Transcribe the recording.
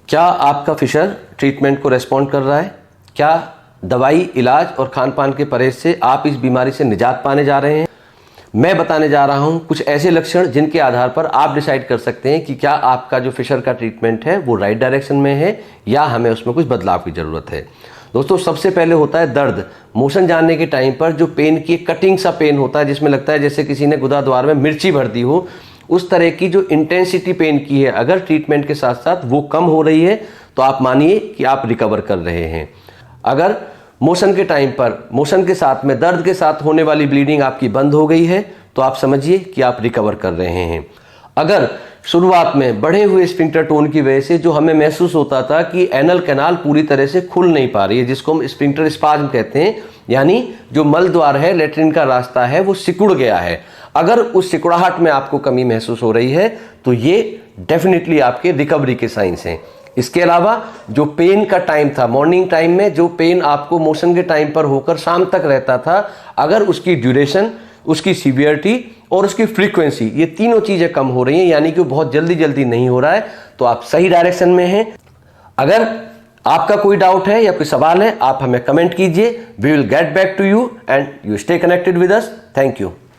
क्या आपका Fisher treatment को रेस्पॉन्ड कर रहा है? क्या दवाई, इलाज और खान पान के परहेज से आप इस बीमारी से निजात पाने जा रहे हैं? मैं बताने जा रहा हूं कुछ ऐसे लक्षण जिनके आधार पर आप डिसाइड कर सकते हैं कि क्या आपका जो फिशर का ट्रीटमेंट है वो राइट डायरेक्शन में है या हमें उसमें कुछ बदलाव की ज़रूरत है। दोस्तों, सबसे पहले होता है दर्द। मोशन जाने के टाइम पर जो पेन की कटिंग सा पेन होता है, जिसमें लगता है जैसे किसी ने गुदा द्वार में मिर्ची भर दी हो, उस तरह की जो इंटेंसिटी पेन की है, अगर ट्रीटमेंट के साथ साथ वो कम हो रही है तो आप मानिए कि आप रिकवर कर रहे हैं। अगर मोशन के टाइम पर मोशन के साथ में दर्द के साथ होने वाली ब्लीडिंग आपकी बंद हो गई है तो आप समझिए कि आप रिकवर कर रहे हैं। अगर शुरुआत में बढ़े हुए स्फिंक्टर टोन की वजह से जो हमें महसूस होता था कि एनल कैनाल पूरी तरह से खुल नहीं पा रही है, जिसको हम स्फिंक्टर स्पाज्म कहते हैं, यानी जो मल द्वार है, लेट्रिन का रास्ता है, वो सिकुड़ गया है, अगर उस सिकुड़ाहट में आपको कमी महसूस हो रही है तो ये डेफिनेटली आपके रिकवरी के साइंस हैं। इसके अलावा जो पेन का टाइम था, मॉर्निंग टाइम में जो पेन आपको मोशन के टाइम पर होकर शाम तक रहता था, अगर उसकी ड्यूरेशन, उसकी सीवियरिटी और उसकी फ्रीक्वेंसी, ये तीनों चीजें कम हो रही हैं, यानी कि बहुत जल्दी जल्दी नहीं हो रहा है, तो आप सही डायरेक्शन में हैं। अगर आपका कोई डाउट है या कोई सवाल है, आप हमें कमेंट कीजिए। We will get back to you and you stay connected with us. Thank you.